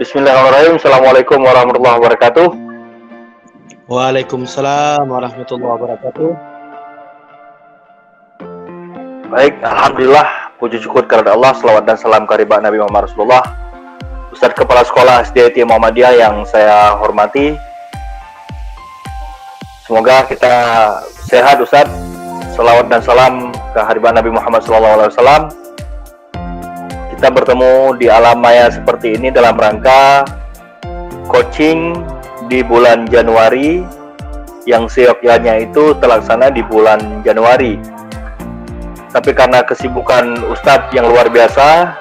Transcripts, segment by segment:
Bismillahirrahmanirrahim. Assalamualaikum warahmatullahi wabarakatuh. Waalaikumsalam warahmatullahi wabarakatuh. Baik, alhamdulillah, puji syukur kepada Allah, selawat dan salam kepada Nabi Muhammad Rasulullah. Ustadz Kepala Sekolah SDIT Muhammadiyah yang saya hormati. Semoga kita sehat, Ustadz. Selawat dan salam kehadiran Nabi Muhammad SAW. Kita bertemu di alam maya seperti ini dalam rangka coaching di bulan Januari yang seyogyanya itu terlaksana di bulan Januari. Tapi karena kesibukan Ustadz yang luar biasa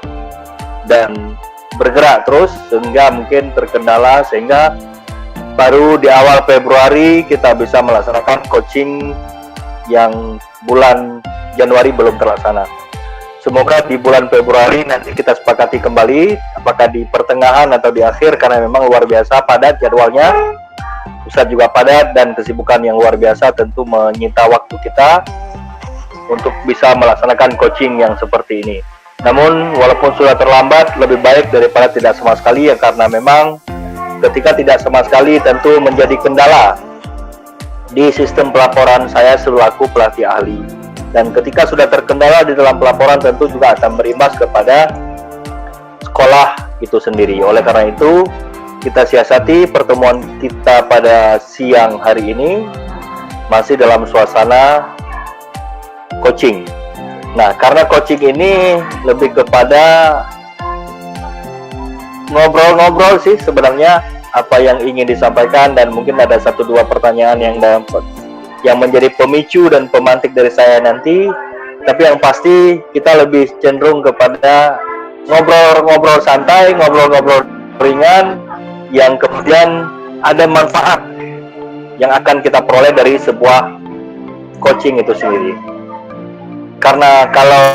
dan bergerak terus sehingga mungkin terkendala, sehingga baru di awal Februari kita bisa melaksanakan coaching yang bulan Januari belum terlaksana. Semoga di bulan Februari nanti kita sepakati kembali, apakah di pertengahan atau di akhir, karena memang luar biasa padat jadwalnya. Ustadz juga padat dan kesibukan yang luar biasa tentu menyita waktu kita untuk bisa melaksanakan coaching yang seperti ini. Namun walaupun sudah terlambat, lebih baik daripada tidak sama sekali, ya, karena memang ketika tidak sama sekali tentu menjadi kendala di sistem pelaporan saya selaku pelatih ahli. Dan ketika sudah terkendala di dalam pelaporan tentu juga akan berimbas kepada sekolah itu sendiri. Oleh karena itu, kita siasati pertemuan kita pada siang hari ini masih dalam suasana coaching. Nah, karena coaching ini lebih kepada ngobrol-ngobrol sih sebenarnya apa yang ingin disampaikan, dan mungkin ada 1-2 pertanyaan yang menjadi pemicu dan pemantik dari saya nanti. Tapi yang pasti kita lebih cenderung kepada ngobrol-ngobrol santai, ngobrol-ngobrol ringan yang kemudian ada manfaat yang akan kita peroleh dari sebuah coaching itu sendiri. Karena kalau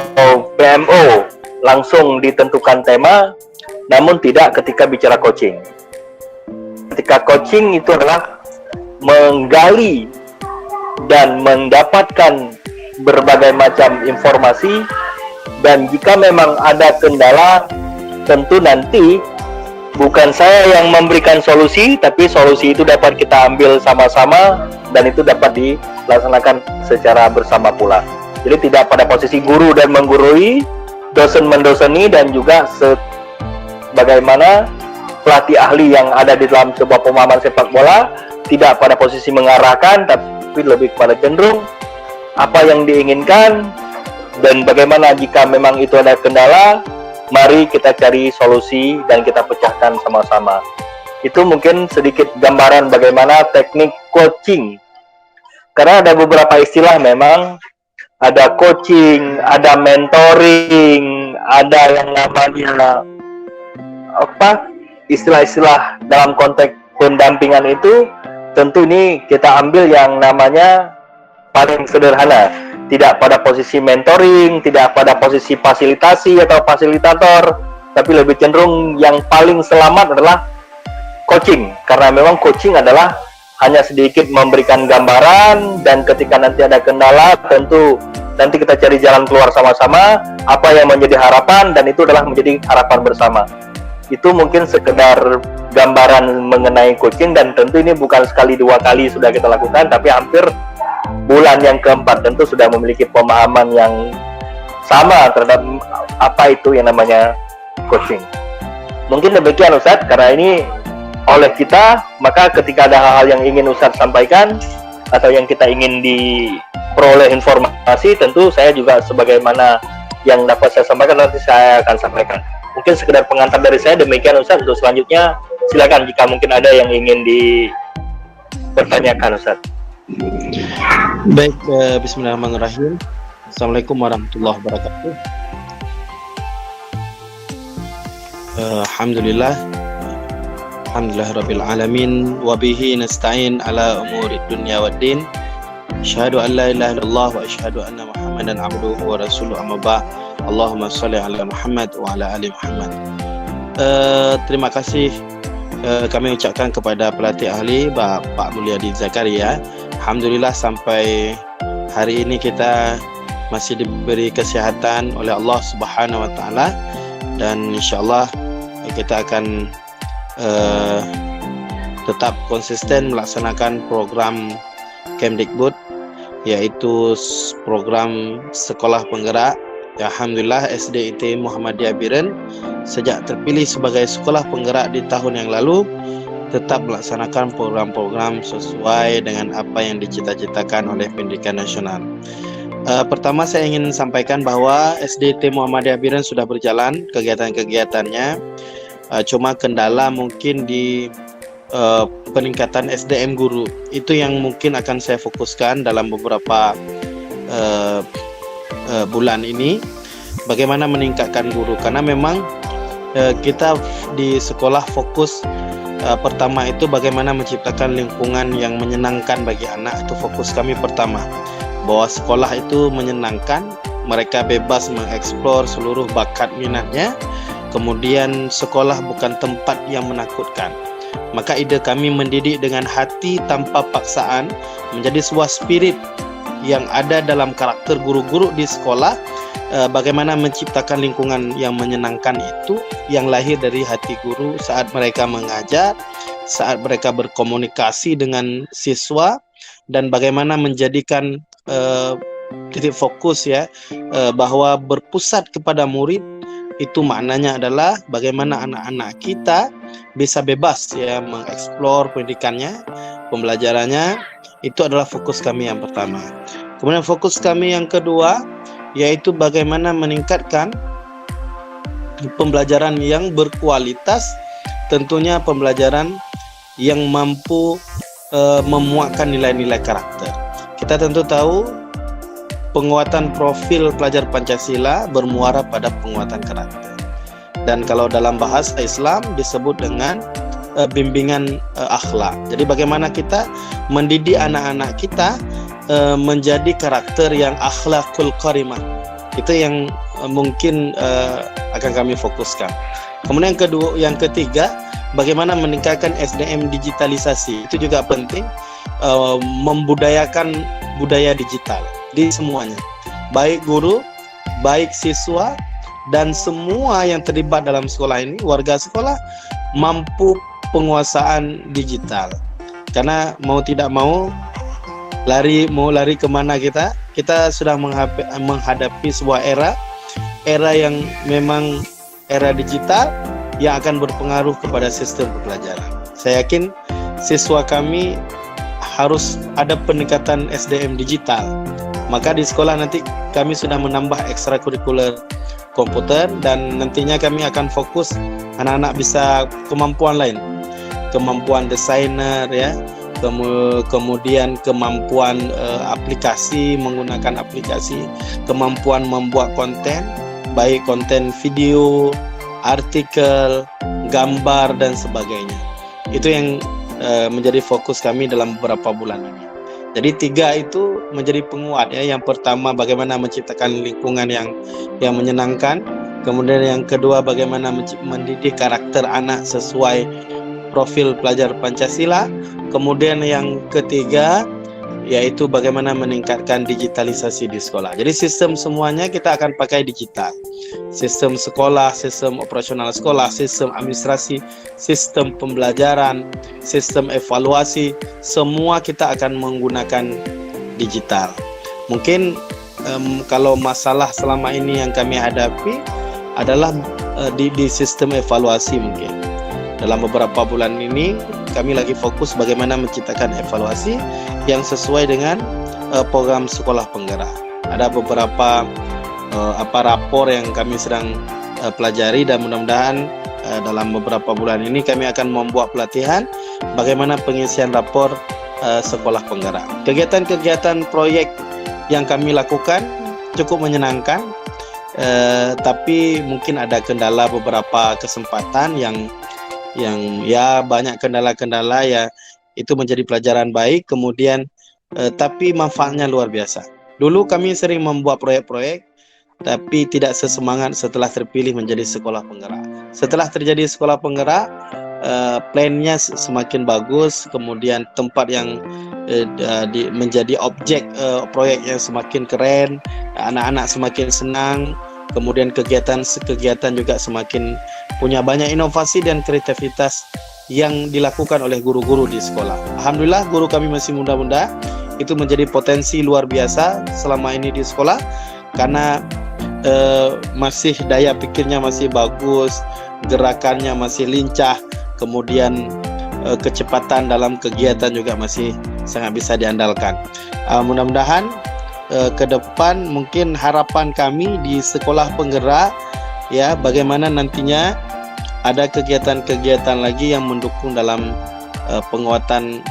PMO langsung ditentukan tema, namun tidak ketika bicara coaching. Ketika coaching itu adalah menggali dan mendapatkan berbagai macam informasi, dan jika memang ada kendala, tentu nanti bukan saya yang memberikan solusi, tapi solusi itu dapat kita ambil sama-sama dan itu dapat dilaksanakan secara bersama pula. Jadi tidak pada posisi guru dan menggurui, dosen mendoseni, dan juga bagaimana pelatih ahli yang ada di dalam sebuah pemahaman sepak bola, tidak pada posisi mengarahkan, tapi lebih kepada cenderung apa yang diinginkan, dan bagaimana jika memang itu ada kendala, mari kita cari solusi dan kita pecahkan sama-sama. Itu mungkin sedikit gambaran bagaimana teknik coaching. Karena ada beberapa istilah memang, ada coaching, ada mentoring, ada yang namanya istilah-istilah dalam konteks pendampingan itu. Tentu ini kita ambil yang namanya paling sederhana, tidak pada posisi mentoring, tidak pada posisi fasilitasi atau fasilitator, tapi lebih cenderung yang paling selamat adalah coaching, karena memang coaching adalah hanya sedikit memberikan gambaran, dan ketika nanti ada kendala tentu nanti kita cari jalan keluar sama-sama, apa yang menjadi harapan, dan itu adalah menjadi harapan bersama. Itu mungkin sekedar gambaran mengenai coaching, dan tentu ini bukan sekali 2 kali sudah kita lakukan, tapi hampir bulan yang keempat tentu sudah memiliki pemahaman yang sama terhadap apa itu yang namanya coaching. Mungkin demikian Ustadz, karena ini oleh kita, maka ketika ada hal-hal yang ingin Ustadz sampaikan atau yang kita ingin diperoleh informasi, tentu saya juga sebagaimana yang dapat saya sampaikan nanti saya akan sampaikan. Mungkin sekedar pengantar dari saya demikian Ustadz. Untuk selanjutnya silakan jika mungkin ada yang ingin dipertanyakan Ustadz. Baik, bismillahirrahmanirrahim. Assalamualaikum warahmatullahi wabarakatuh. Alhamdulillah rabbil alamin, wa bihi nasta'in ala umuri dunya waddin. Asyhadu an la ilaha illallah wa asyhadu anna Muhammadan abduhu wa rasuluhu, amma ba'd. Allahumma shalli ala Muhammad wa ala ali Muhammad. Terima kasih kami ucapkan kepada pelatih ahli Pak Mulyadi Zakaria. Alhamdulillah sampai hari ini kita masih diberi kesehatan oleh Allah Subhanahu wa taala, dan insyaallah kita akan uh, tetap konsisten melaksanakan program Kemdikbud, yaitu program sekolah penggerak. Alhamdulillah SDIT Muhammadiyah Biren sejak terpilih sebagai sekolah penggerak di tahun yang lalu tetap melaksanakan program-program sesuai dengan apa yang dicita-citakan oleh Pendidikan Nasional. Pertama saya ingin sampaikan bahwa SDIT Muhammadiyah Biren sudah berjalan kegiatan-kegiatannya, cuma kendala mungkin di peningkatan SDM guru. Itu yang mungkin akan saya fokuskan dalam beberapa bulan ini, bagaimana meningkatkan guru, karena memang kita di sekolah fokus pertama itu bagaimana menciptakan lingkungan yang menyenangkan bagi anak. Itu fokus kami pertama, bahwa sekolah itu menyenangkan, mereka bebas mengeksplor seluruh bakat minatnya. Kemudian sekolah bukan tempat yang menakutkan. Maka ide kami mendidik dengan hati tanpa paksaan menjadi sebuah spirit yang ada dalam karakter guru-guru di sekolah. Bagaimana menciptakan lingkungan yang menyenangkan itu yang lahir dari hati guru saat mereka mengajar, saat mereka berkomunikasi dengan siswa, dan bagaimana menjadikan titik fokus ya, bahwa berpusat kepada murid itu maknanya adalah bagaimana anak-anak kita bisa bebas ya mengeksplor pendidikannya, pembelajarannya. Itu adalah fokus kami yang pertama. Kemudian fokus kami yang kedua yaitu bagaimana meningkatkan pembelajaran yang berkualitas, tentunya pembelajaran yang mampu memuatkan nilai-nilai karakter. Kita tentu tahu penguatan profil pelajar Pancasila bermuara pada penguatan karakter. Dan kalau dalam bahasa Islam disebut dengan bimbingan akhlak. Jadi bagaimana kita mendidik anak-anak kita menjadi karakter yang akhlakul karimah. Itu yang mungkin akan kami fokuskan. Kemudian yang ketiga, bagaimana meningkatkan SDM digitalisasi. Itu juga penting, membudayakan budaya digital di semuanya. Baik guru, baik siswa, dan semua yang terlibat dalam sekolah ini, warga sekolah mampu penguasaan digital. Karena mau tidak mau lari kemana kita sudah menghadapi sebuah era yang memang era digital yang akan berpengaruh kepada sistem pembelajaran. Saya yakin siswa kami harus ada peningkatan SDM digital. Maka di sekolah nanti kami sudah menambah ekstrakurikuler komputer, dan nantinya kami akan fokus anak-anak bisa kemampuan lain, kemampuan desainer ya, kemudian kemampuan aplikasi, menggunakan aplikasi, kemampuan membuat konten, baik konten video, artikel, gambar, dan sebagainya. Itu yang menjadi fokus kami dalam beberapa bulan ini. Jadi 3 itu menjadi penguat ya. Yang pertama bagaimana menciptakan lingkungan yang menyenangkan. Kemudian yang kedua bagaimana mendidik karakter anak sesuai profil pelajar Pancasila. Kemudian yang ketiga yaitu bagaimana meningkatkan digitalisasi di sekolah. Jadi sistem semuanya kita akan pakai digital. Sistem sekolah, sistem operasional sekolah, sistem administrasi, sistem pembelajaran, sistem evaluasi, semua kita akan menggunakan digital. Mungkin kalau masalah selama ini yang kami hadapi adalah di sistem evaluasi mungkin. Dalam beberapa bulan ini kami lagi fokus bagaimana menciptakan evaluasi yang sesuai dengan program sekolah penggerak. Ada beberapa rapor yang kami sedang pelajari, dan mudah-mudahan dalam beberapa bulan ini kami akan membuat pelatihan bagaimana pengisian rapor sekolah penggerak. Kegiatan-kegiatan proyek yang kami lakukan cukup menyenangkan, tapi mungkin ada kendala beberapa kesempatan yang ya banyak kendala-kendala ya, itu menjadi pelajaran baik. Kemudian tapi manfaatnya luar biasa. Dulu kami sering membuat proyek-proyek tapi tidak sesemangat setelah terpilih menjadi sekolah penggerak. Setelah terjadi sekolah penggerak, plannya semakin bagus, kemudian tempat yang menjadi objek proyek yang semakin keren, anak-anak semakin senang, kemudian kegiatan juga semakin punya banyak inovasi dan kreativitas yang dilakukan oleh guru-guru di sekolah. Alhamdulillah guru kami masih muda-muda, itu menjadi potensi luar biasa selama ini di sekolah karena masih daya pikirnya masih bagus, gerakannya masih lincah, kemudian kecepatan dalam kegiatan juga masih sangat bisa diandalkan. Mudah-mudahan ke depan mungkin harapan kami di sekolah penggerak ya, bagaimana nantinya ada kegiatan-kegiatan lagi yang mendukung dalam penguatan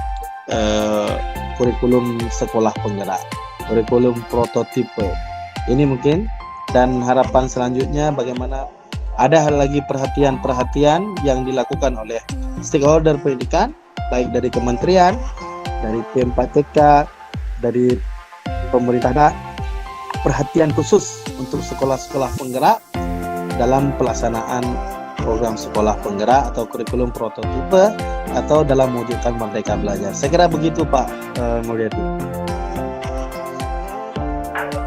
kurikulum sekolah penggerak, kurikulum prototipe ini mungkin. Dan harapan selanjutnya bagaimana ada hal lagi perhatian-perhatian yang dilakukan oleh stakeholder pendidikan, baik dari kementerian, dari P4TK, dari pemerintah daerah, perhatian khusus untuk sekolah-sekolah penggerak dalam pelaksanaan program sekolah penggerak atau kurikulum prototipe atau dalam mewujudkan Merdeka Belajar. Saya kira begitu Pak Mulyadi.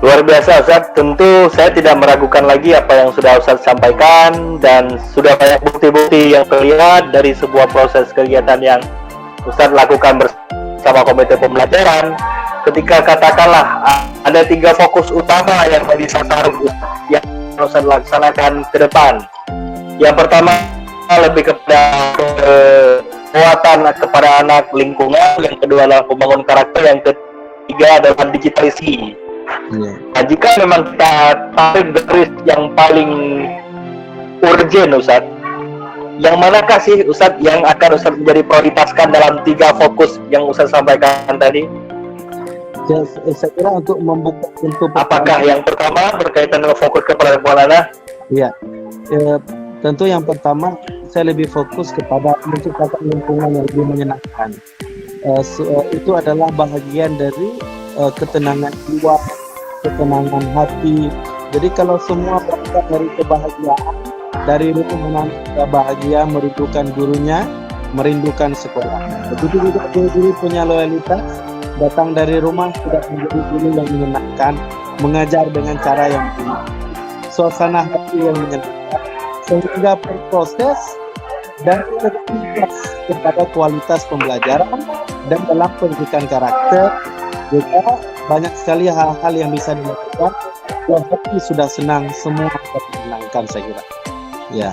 Luar biasa Ustaz, tentu saya tidak meragukan lagi apa yang sudah Ustaz sampaikan dan sudah banyak bukti-bukti yang terlihat dari sebuah proses kegiatan yang Ustaz lakukan bersama Komite Pembelajaran. Ketika katakanlah ada 3 fokus utama yang menjadi sasaran yang Ustaz laksanakan ke depan. Yang pertama lebih kepada penguatan kepada anak lingkungan, yang kedua adalah pembangun karakter, yang ketiga adalah digitalisasi. Nah, jika memang kita tarik garis yang paling urgent Ustaz, yang manakah sih Ustaz yang akan Ustaz menjadi prioritaskan dalam 3 fokus yang Ustaz sampaikan tadi? Ya, saya kira untuk membuka pintu. Apakah yang pertama berkaitan dengan fokus kepada anak? Ya, tentu yang pertama saya lebih fokus kepada menciptakan lingkungan yang lebih menyenangkan. Itu adalah bahagian dari ketenangan jiwa, ketenangan hati. Jadi kalau semua berasal dari kebahagiaan, dari rumah bahagia, merindukan gurunya, merindukan sekolah. Begitu juga guru punya loyalitas, datang dari rumah sudah menjadi guru yang menyenangkan, mengajar dengan cara yang benar, suasana hati yang menyenangkan, sehingga berproses dan berkualitas kepada kualitas pembelajaran dan dalam pendidikan karakter. Juga banyak sekali hal-hal yang bisa dilakukan. Yang hati sudah senang, semua dapat menyenangkan saya kira. Ya.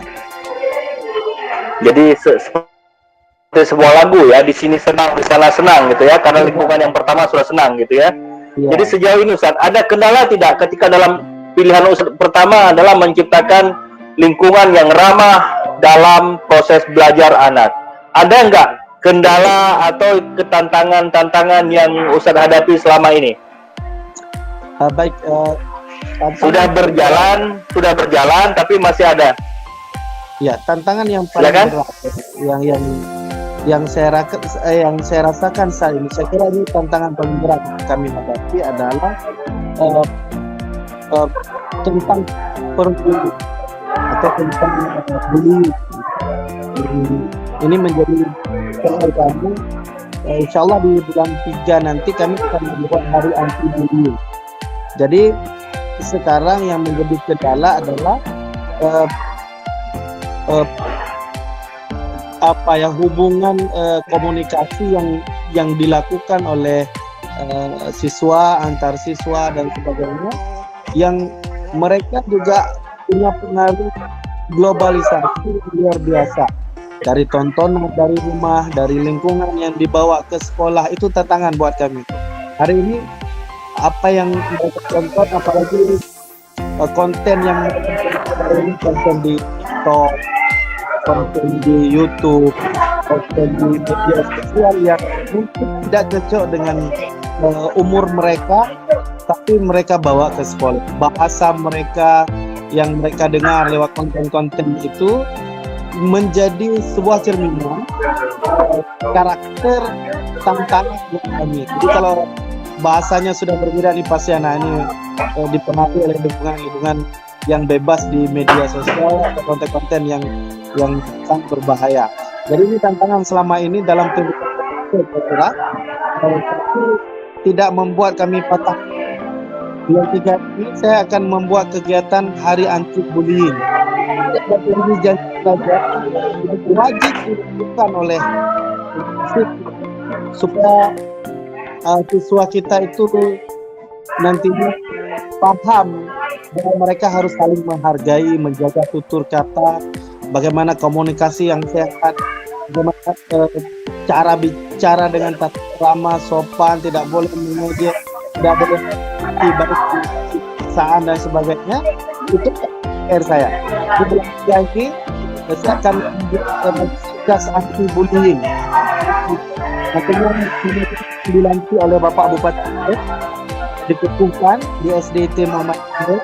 Jadi seperti sebuah lagu ya, di sini senang, di sana senang gitu ya, karena lingkungan yang pertama sudah senang gitu ya. Jadi sejauh ini Ustaz, ada kendala tidak ketika dalam pilihan Ustaz pertama adalah menciptakan lingkungan yang ramah dalam proses belajar anak? Ada enggak kendala atau ketantangan-tantangan yang Ustaz hadapi selama ini? Baik, sudah berjalan tapi masih ada. Ya, tantangan yang paling berat yang saya rasakan saat ini, saya kira ini tantangan paling berat kami hadapi adalah tentang pergumulan atau tentang bullying. Ini menjadi PR kami. Insyaallah di bulan 3 nanti kami akan membuat hari anti bullying. Jadi sekarang yang menjadi kendala adalah hubungan komunikasi yang dilakukan oleh siswa, antar siswa dan sebagainya, yang mereka juga punya pengaruh globalisasi luar biasa. Dari tontonan dari rumah, dari lingkungan yang dibawa ke sekolah, itu tantangan buat kami. Hari ini apa yang mereka tonton, apalagi konten yang konten di TikTok, konten di YouTube, konten di media sosial yang mungkin tidak cocok dengan umur mereka, tapi mereka bawa ke sekolah. Bahasa mereka yang mereka dengar lewat konten-konten itu menjadi sebuah cerminan karakter tantangan buat kami. Jadi kalau bahasanya sudah berbeda nih pasti anak ini dipengaruhi oleh lingkungan yang bebas di media sosial atau konten-konten yang sangat berbahaya. Jadi ini tantangan selama ini dalam pendidikan tidak membuat kami patah. Bulan 3 ini saya akan membuat kegiatan hari anti bullying. Ini janji belajar wajib dilakukan oleh supaya siswa kita itu nantinya paham bahwa mereka harus saling menghargai, menjaga tutur kata, bagaimana komunikasi yang sehat, bagaimana cara bicara dengan tata krama, sopan, tidak boleh mengejek, tidak boleh baik saan dan sebagainya. Itu PR saya. Di bulan lagi saya akan tugas anti bullying. Nantinya dilanti oleh Bapak Bupati dikukuhkan di SDT Muhammad Ahmed.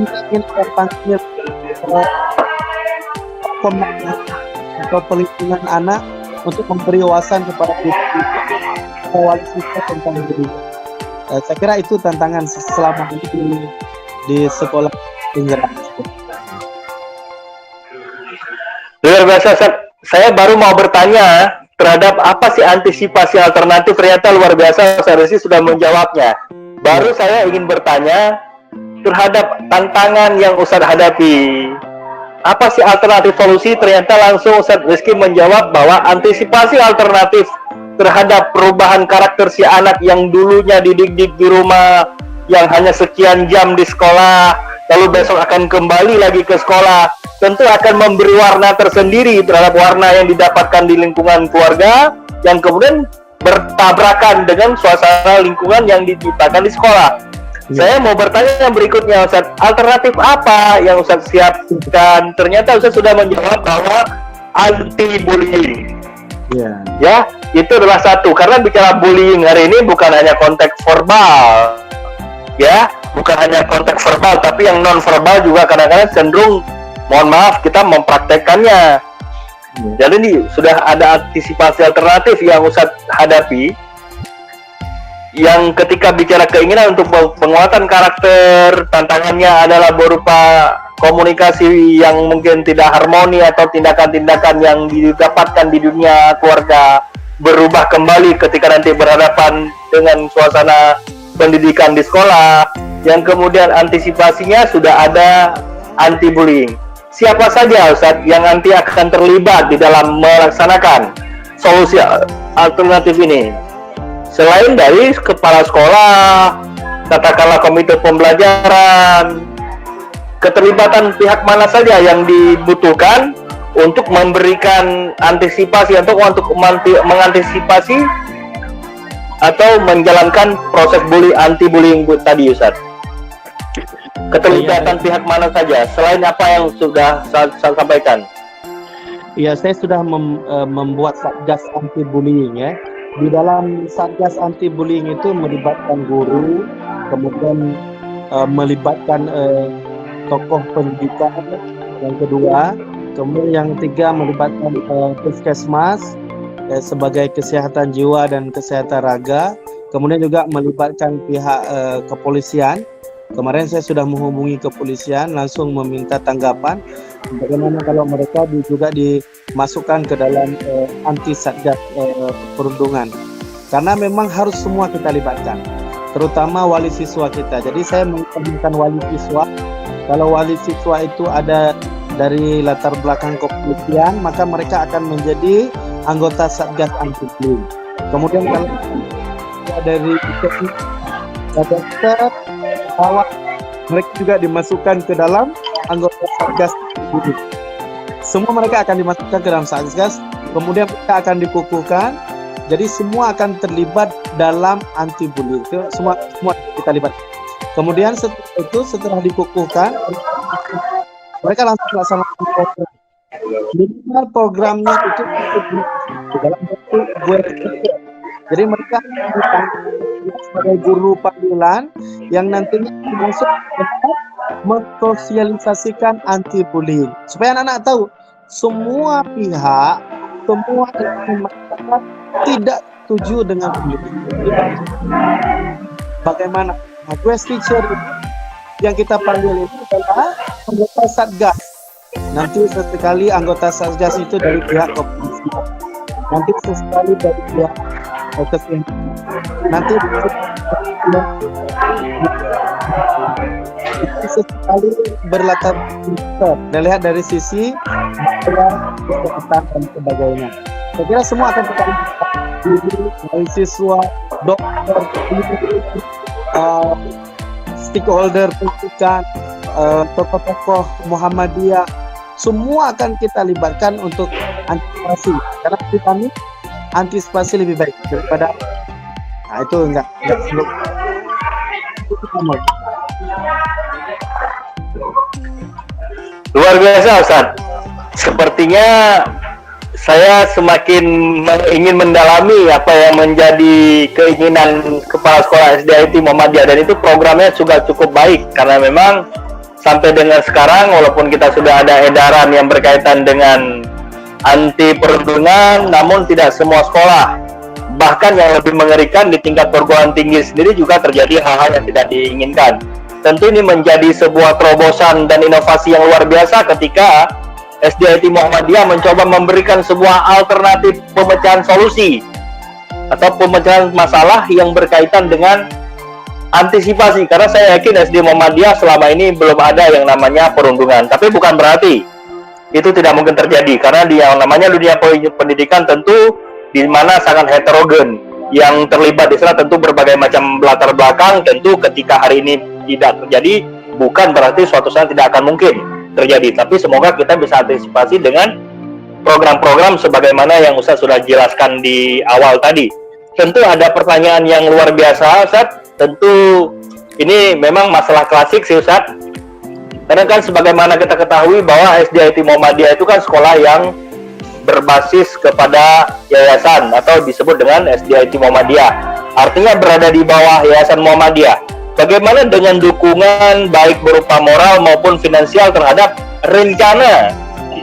Ingin terpanggil atau pelindungan anak untuk memberi wawasan kepada wali siswa tentang bullying. Saya kira itu tantangan selama ini di sekolah pinggiran. Luar biasa, saya baru mau bertanya terhadap apa sih antisipasi alternatif, ternyata luar biasa Ustaz Rizky sudah menjawabnya. Baru saya ingin bertanya terhadap tantangan yang Ustaz hadapi. Apa sih alternatif solusi? Ternyata langsung Ustaz Rizky menjawab bahwa antisipasi alternatif terhadap perubahan karakter si anak yang dulunya dididik di rumah, yang hanya sekian jam di sekolah, lalu besok akan kembali lagi ke sekolah, tentu akan memberi warna tersendiri terhadap warna yang didapatkan di lingkungan keluarga, yang kemudian bertabrakan dengan suasana lingkungan yang diciptakan di sekolah. Saya mau bertanya yang berikutnya, Ustaz, alternatif apa yang Ustaz siapkan? Ternyata Ustaz sudah menjawab bahwa anti-bullying. Ya, itu adalah satu. Karena bicara bullying hari ini bukan hanya konteks verbal, ya, bukan hanya konteks verbal, tapi yang non verbal juga kadang-kadang cenderung, mohon maaf, kita mempraktekkannya. Jadi ini sudah ada antisipasi alternatif yang Ustaz hadapi, yang ketika bicara keinginan untuk penguatan karakter, tantangannya adalah berupa komunikasi yang mungkin tidak harmoni atau tindakan-tindakan yang didapatkan di dunia keluarga berubah kembali ketika nanti berhadapan dengan suasana pendidikan di sekolah. Yang kemudian antisipasinya sudah ada anti-bullying. Siapa saja Ustaz yang nanti akan terlibat di dalam melaksanakan solusi alternatif ini? Selain dari kepala sekolah, katakanlah komite pembelajaran, keterlibatan pihak mana saja yang dibutuhkan untuk memberikan antisipasi untuk mengantisipasi atau menjalankan proses anti-bullying tadi, Ustaz? Keterlibatan pihak mana saja selain apa yang sudah saya sampaikan? Ya, saya sudah membuat satgas anti-bullying ya. Di dalam satgas anti-bullying itu melibatkan guru, kemudian melibatkan tokoh pendidikan, yang kedua, kemudian yang ketiga melibatkan puskesmas sebagai kesehatan jiwa dan kesehatan raga, kemudian juga melibatkan pihak kepolisian. Kemarin saya sudah menghubungi kepolisian, langsung meminta tanggapan bagaimana kalau mereka juga dimasukkan ke dalam anti satgas perundungan. Karena memang harus semua kita libatkan, terutama wali siswa kita. Jadi saya menginginkan wali siswa, kalau wali siswa itu ada dari latar belakang kepolisian, maka mereka akan menjadi anggota satgas anti-bullying. Kemudian kalau dari dokter, awak, mereka juga dimasukkan ke dalam anggota satgas anti-bullying. Semua mereka akan dimasukkan ke dalam satgas, kemudian mereka akan dikukuhkan. Jadi semua akan terlibat dalam anti-bullying. Semua kita libat. Kemudian setelah dikukuhkan, mereka langsung melaksanakan program. Minimal programnya itu dalam bentuk buat. Jadi mereka sebagai guru panggilan yang nantinya masuk mensosialisasikan anti-bullying supaya anak-anak tahu semua pihak, semua masyarakat tidak setuju dengan bullying. Bagaimana? Guest teacher yang kita panggil itu adalah anggota satgas. Nanti sesekali anggota satgas itu dari pihak kepolisian, nanti sesekali dari pihak kesehatan, nanti sekali berlatar belakang. Dan lihat dari sisi kesehatan dan sebagainya. Saya kira semua akan kita lihat dari siswa, dokter, stakeholder pendidikan, tokoh-tokoh Muhammadiyah, semua akan kita libatkan untuk antisipasi. Karena kami antisipasi lebih baik daripada itu enggak perlu. Luar biasa Ustaz. Sepertinya saya semakin ingin mendalami apa yang menjadi keinginan Kepala Sekolah SDIT Muhammadiyah, dan itu programnya juga cukup baik karena memang sampai dengan sekarang walaupun kita sudah ada edaran yang berkaitan dengan anti perundungan, namun tidak semua sekolah, bahkan yang lebih mengerikan di tingkat perguruan tinggi sendiri juga terjadi hal-hal yang tidak diinginkan. Tentu ini menjadi sebuah terobosan dan inovasi yang luar biasa ketika SDIT Muhammadiyah mencoba memberikan sebuah alternatif pemecahan solusi atau pemecahan masalah yang berkaitan dengan antisipasi, karena saya yakin SD Muhammadiyah selama ini belum ada yang namanya perundungan. Tapi bukan berarti itu tidak mungkin terjadi, karena di yang namanya dunia pendidikan tentu di mana sangat heterogen, yang terlibat di sana tentu berbagai macam latar belakang. Tentu ketika hari ini tidak terjadi bukan berarti suatu saat tidak akan mungkin terjadi, tapi semoga kita bisa antisipasi dengan program-program sebagaimana yang Ustaz sudah jelaskan di awal tadi. Tentu ada pertanyaan yang luar biasa Ustaz. Tentu ini memang masalah klasik sih Ustaz, karena kan sebagaimana kita ketahui bahwa SDIT Muhammadiyah itu kan sekolah yang berbasis kepada yayasan atau disebut dengan SDIT Muhammadiyah, artinya berada di bawah Yayasan Muhammadiyah. Bagaimana dengan dukungan baik berupa moral maupun finansial terhadap rencana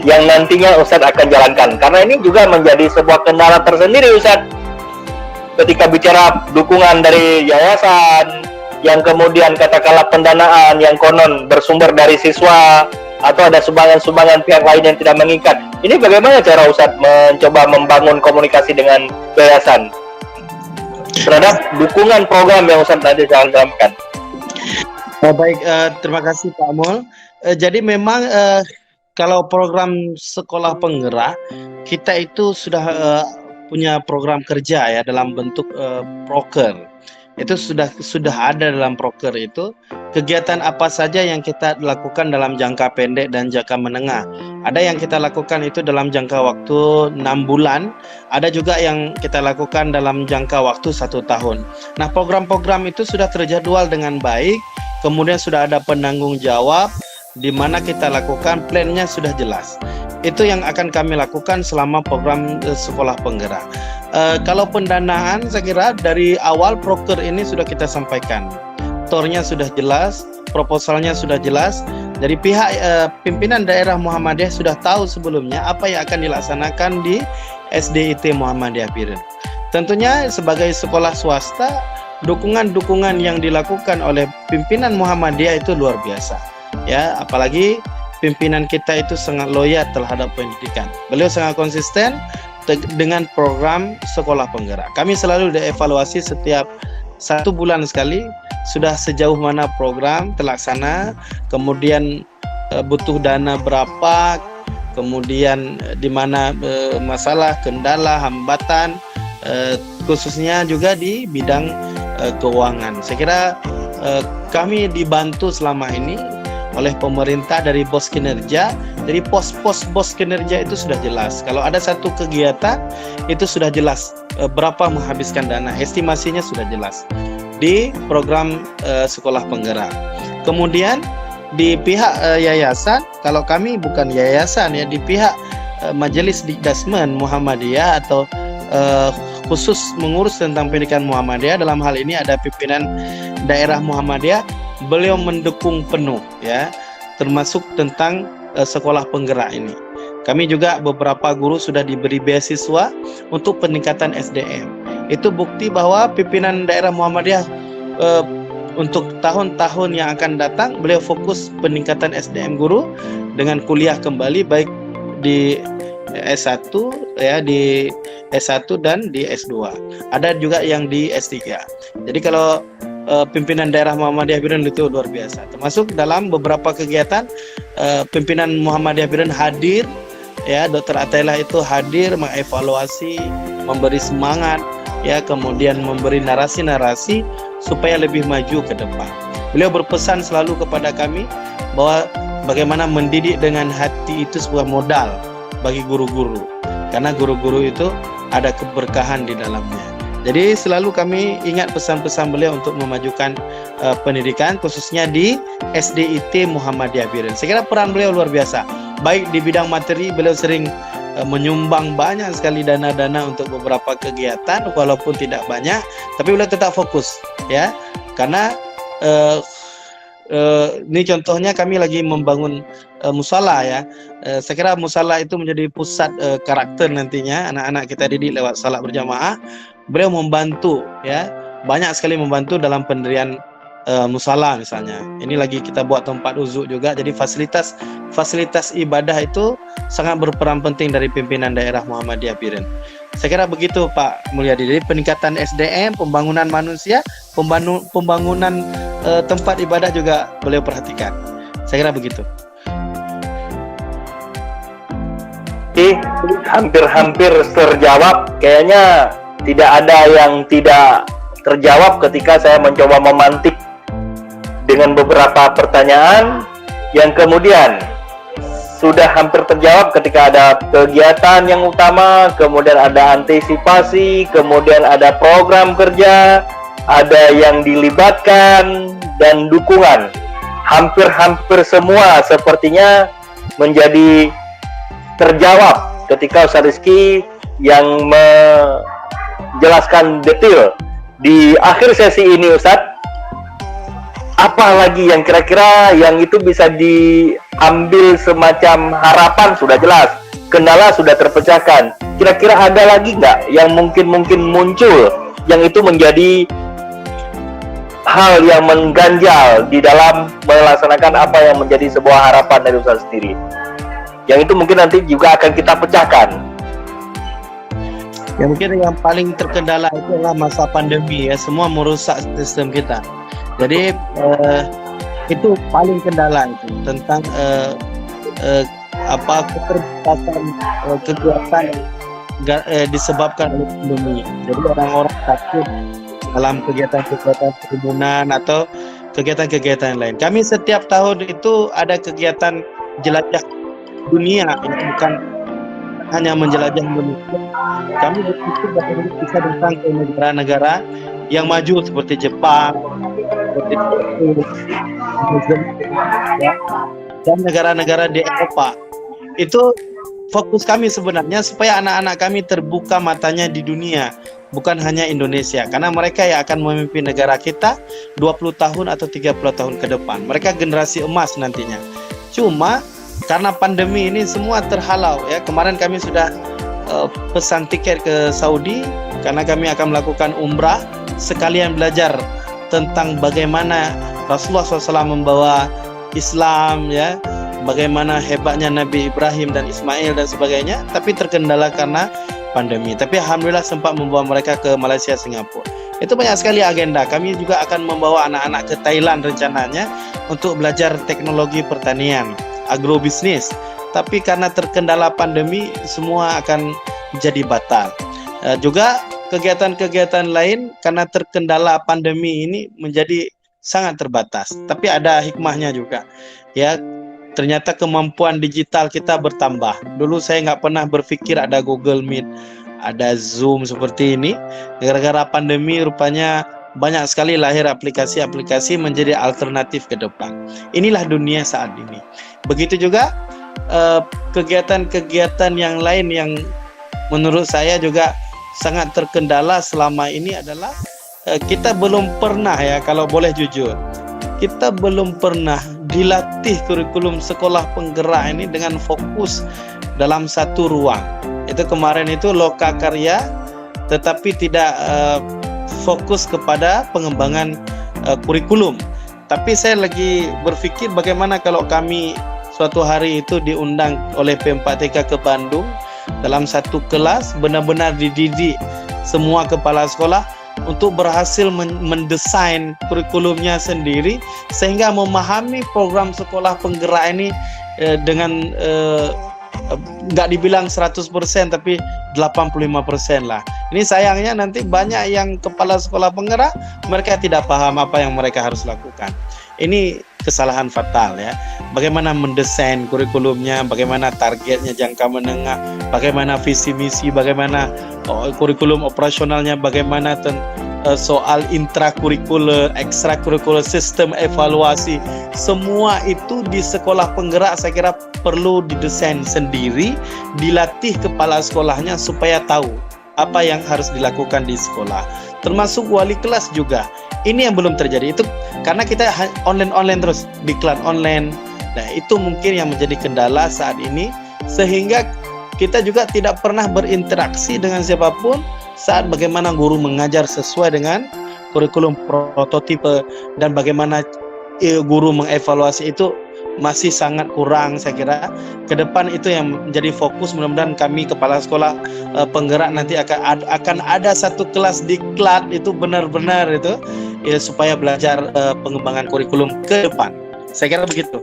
yang nantinya Ustadz akan jalankan? Karena ini juga menjadi sebuah kendala tersendiri Ustadz, ketika bicara dukungan dari yayasan yang kemudian katakanlah pendanaan yang konon bersumber dari siswa atau ada sumbangan-sumbangan pihak lain yang tidak mengikat. Ini bagaimana cara Ustadz mencoba membangun komunikasi dengan yayasan terhadap dukungan program yang Ustadz tadi jalankan? Baik, terima kasih Pak Amul. Jadi memang kalau program sekolah penggerak, kita itu sudah punya program kerja ya dalam bentuk proker. Itu sudah ada dalam proker itu kegiatan apa saja yang kita lakukan dalam jangka pendek dan jangka menengah. Ada yang kita lakukan itu dalam jangka waktu 6 bulan, ada juga yang kita lakukan dalam jangka waktu 1 tahun. Nah, program-program itu sudah terjadwal dengan baik, kemudian sudah ada penanggung jawab di mana kita lakukan, plannya sudah jelas. Itu yang akan kami lakukan selama program sekolah penggerak. Kalau pendanaan, saya kira dari awal proker ini sudah kita sampaikan. Tornya sudah jelas, proposalnya sudah jelas. Dari pihak pimpinan daerah Muhammadiyah sudah tahu sebelumnya apa yang akan dilaksanakan di SDIT Muhammadiyah Piren. Tentunya sebagai sekolah swasta, dukungan-dukungan yang dilakukan oleh pimpinan Muhammadiyah itu luar biasa. Ya, apalagi pimpinan kita itu sangat loyal terhadap pendidikan. Beliau sangat konsisten dengan program sekolah penggerak. Kami selalu dievaluasi setiap 1 bulan sekali, sudah sejauh mana program terlaksana, kemudian butuh dana berapa, kemudian di mana masalah, kendala, hambatan, khususnya juga di bidang keuangan. Saya kira kami dibantu selama ini oleh pemerintah dari bos kinerja. Dari pos-pos bos kinerja itu sudah jelas. Kalau ada satu kegiatan itu sudah jelas berapa menghabiskan dana, estimasinya sudah jelas di program sekolah penggerak. Kemudian di pihak yayasan, kalau kami bukan yayasan ya, di pihak Majelis Dikdasmen Muhammadiyah atau khusus mengurus tentang pendidikan Muhammadiyah, dalam hal ini ada pimpinan daerah Muhammadiyah, beliau mendukung penuh ya, termasuk tentang sekolah penggerak ini. Kami juga beberapa guru sudah diberi beasiswa untuk peningkatan SDM. Itu bukti bahwa pimpinan daerah Muhammadiyah untuk tahun-tahun yang akan datang beliau fokus peningkatan SDM guru dengan kuliah kembali baik di S1 ya, di S1 dan di S2. Ada juga yang di S3. Jadi kalau pimpinan daerah Muhammadiyah Biren itu luar biasa. Termasuk dalam beberapa kegiatan pimpinan Muhammadiyah Biren hadir, ya, Dr. Atailah itu hadir mengevaluasi, memberi semangat, ya, kemudian memberi narasi-narasi supaya lebih maju ke depan. Beliau berpesan selalu kepada kami bahwa bagaimana mendidik dengan hati itu sebuah modal bagi guru-guru, karena guru-guru itu ada keberkahan di dalamnya. Jadi selalu kami ingat pesan-pesan beliau untuk memajukan pendidikan, khususnya di SDIT Muhammadiyah Biren. Saya kira peran beliau luar biasa. Baik di bidang materi, beliau sering menyumbang banyak sekali dana-dana untuk beberapa kegiatan, walaupun tidak banyak, tapi beliau tetap fokus, ya, karena ini contohnya kami lagi membangun musala, ya. Saya kira musala itu menjadi pusat karakter nantinya anak-anak kita didik lewat salat berjamaah. Beliau membantu, ya, banyak sekali membantu dalam pendirian musala misalnya. Ini lagi kita buat tempat uzuk juga. Jadi fasilitas ibadah itu sangat berperan penting dari pimpinan daerah Muhammadiyah Biren. Saya kira begitu Pak Mulyadi. Jadi peningkatan SDM, pembangunan manusia, pembangunan tempat ibadah juga beliau perhatikan. Saya kira begitu. Oke, hampir terjawab. Kayaknya tidak ada yang tidak terjawab ketika saya mencoba memantik dengan beberapa pertanyaan yang kemudian sudah hampir terjawab ketika ada kegiatan yang utama, kemudian ada antisipasi, kemudian ada program kerja, ada yang dilibatkan, dan dukungan. Hampir semua sepertinya menjadi terjawab ketika Ustaz Rizky yang menjelaskan detail. Di akhir sesi ini Ustaz, apa lagi yang kira-kira yang itu bisa diambil semacam harapan? Sudah jelas, kendala sudah terpecahkan. Kira-kira ada lagi nggak yang mungkin muncul yang itu menjadi hal yang mengganjal di dalam melaksanakan apa yang menjadi sebuah harapan dari Ustaz sendiri? Yang itu mungkin nanti juga akan kita pecahkan. Ya, mungkin yang paling terkendala itu adalah masa pandemi, ya, semua merusak sistem kita. Jadi itu paling kendala itu tentang keterbatasan kegiatan disebabkan oleh pandemi. Jadi orang-orang takut dalam kegiatan-kegiatan kerumunan atau kegiatan-kegiatan lain. Kami setiap tahun itu ada kegiatan jelajah dunia, itu bukan hanya menjelajah Indonesia. Kami berpikir bahwa bisa datang ke negara-negara yang maju seperti Jepang, seperti dan negara-negara di Eropa. Itu fokus kami sebenarnya, supaya anak-anak kami terbuka matanya di dunia, bukan hanya Indonesia, karena mereka yang akan memimpin negara kita 20 tahun atau 30 tahun ke depan. Mereka generasi emas nantinya. Cuma karena pandemi ini semua terhalau, ya. Kemarin kami sudah pesan tiket ke Saudi karena kami akan melakukan umrah, sekalian belajar tentang bagaimana Rasulullah SAW membawa Islam, ya, bagaimana hebatnya Nabi Ibrahim dan Ismail dan sebagainya, tapi terkendala karena pandemi. Tapi alhamdulillah sempat membawa mereka ke Malaysia, Singapura. Itu banyak sekali agenda. Kami juga akan membawa anak-anak ke Thailand rencananya untuk belajar teknologi pertanian, agrobisnis. Tapi karena terkendala pandemi, semua akan jadi batal. Juga kegiatan-kegiatan lain karena terkendala pandemi ini menjadi sangat terbatas. Tapi ada hikmahnya juga, ya. Ternyata kemampuan digital kita bertambah. Dulu saya nggak pernah berpikir ada Google Meet, ada Zoom seperti ini. Gara-gara pandemi rupanya banyak sekali lahir aplikasi-aplikasi menjadi alternatif ke depan. Inilah dunia saat ini. Begitu juga kegiatan-kegiatan yang lain yang menurut saya juga sangat terkendala selama ini adalah kita belum pernah, ya, kalau boleh jujur, kita belum pernah dilatih kurikulum sekolah penggerak ini dengan fokus dalam satu ruang. Itu kemarin itu loka karya, tetapi tidak fokus kepada pengembangan kurikulum. Tapi saya lagi berpikir bagaimana kalau kami suatu hari itu diundang oleh P4TK ke Bandung dalam satu kelas, benar-benar dididik semua kepala sekolah untuk berhasil mendesain kurikulumnya sendiri sehingga memahami program sekolah penggerak ini dengan nggak dibilang 100% tapi 85% lah. Ini sayangnya nanti banyak yang kepala sekolah penggerak mereka tidak paham apa yang mereka harus lakukan. Ini kesalahan fatal ya. Bagaimana mendesain kurikulumnya, bagaimana targetnya jangka menengah, bagaimana visi misi, bagaimana kurikulum operasionalnya, bagaimana soal intrakurikuler, ekstrakurikuler, sistem evaluasi, semua itu di sekolah penggerak saya kira perlu didesain sendiri, dilatih kepala sekolahnya supaya tahu apa yang harus dilakukan di sekolah, termasuk wali kelas juga. Ini yang belum terjadi, itu karena kita online terus, diklat online. Nah itu mungkin yang menjadi kendala saat ini, sehingga kita juga tidak pernah berinteraksi dengan siapapun saat bagaimana guru mengajar sesuai dengan kurikulum prototipe dan bagaimana guru mengevaluasi itu masih sangat kurang. Saya kira ke depan itu yang menjadi fokus. Mudah-mudahan kami kepala sekolah penggerak nanti akan ada satu kelas diklat itu benar-benar itu ya, supaya belajar pengembangan kurikulum ke depan. Saya kira begitu.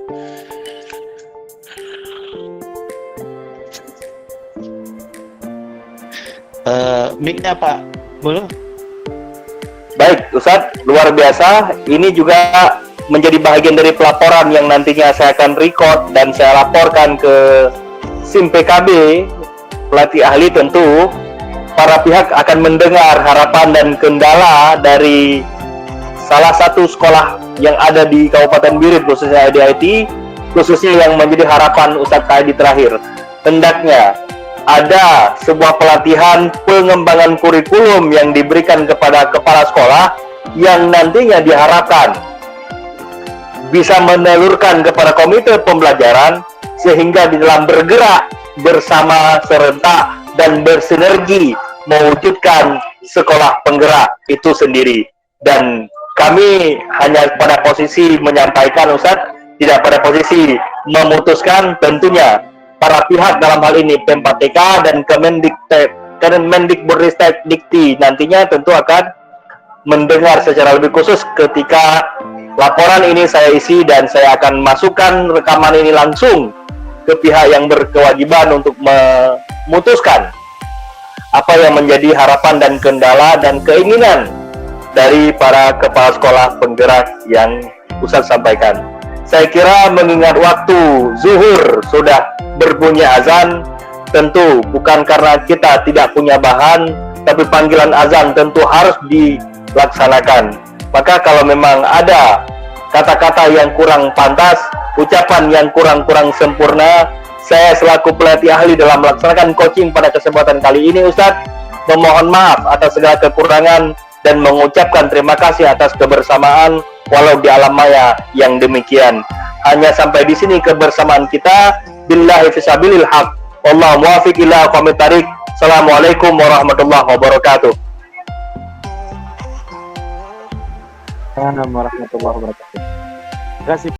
Mic-nya Pak Mulu. Baik Ustadz, luar biasa. Ini juga menjadi bagian dari pelaporan yang nantinya saya akan record dan saya laporkan ke SIM PKB pelatih ahli. Tentu para pihak akan mendengar harapan dan kendala dari salah satu sekolah yang ada di Kabupaten Birit, khususnya IDIT, khususnya yang menjadi harapan Ustadz tadi terakhir. Hendaknya ada sebuah pelatihan pengembangan kurikulum yang diberikan kepada kepala sekolah yang nantinya diharapkan bisa menelurkan kepada komite pembelajaran sehingga di dalam bergerak bersama serentak dan bersinergi mewujudkan sekolah penggerak itu sendiri. Dan kami hanya pada posisi menyampaikan Ustadz, tidak pada posisi memutuskan. Tentunya para pihak dalam hal ini Pempa TK dan Kemendikbudristek Dikti nantinya tentu akan mendengar secara lebih khusus ketika laporan ini saya isi, dan saya akan masukkan rekaman ini langsung ke pihak yang berkewajiban untuk memutuskan apa yang menjadi harapan dan kendala dan keinginan dari para kepala sekolah penggerak yang Ustadz sampaikan. Saya kira mengingat waktu zuhur sudah berbunyi azan, tentu bukan karena kita tidak punya bahan, tapi panggilan azan tentu harus dilaksanakan. Maka kalau memang ada kata-kata yang kurang pantas, ucapan yang kurang sempurna, saya selaku pelatih ahli dalam melaksanakan coaching pada kesempatan kali ini Ustadz, memohon maaf atas segala kekurangan dan mengucapkan terima kasih atas kebersamaan walau di alam maya yang demikian. Hanya sampai di sini kebersamaan kita. Billahi fisabilil haq. Wallahu muwaffiq ila aqwamit thariq. Assalamualaikum warahmatullahi wabarakatuh. Assalamualaikum warahmatullahi wabarakatuh. Terima kasih.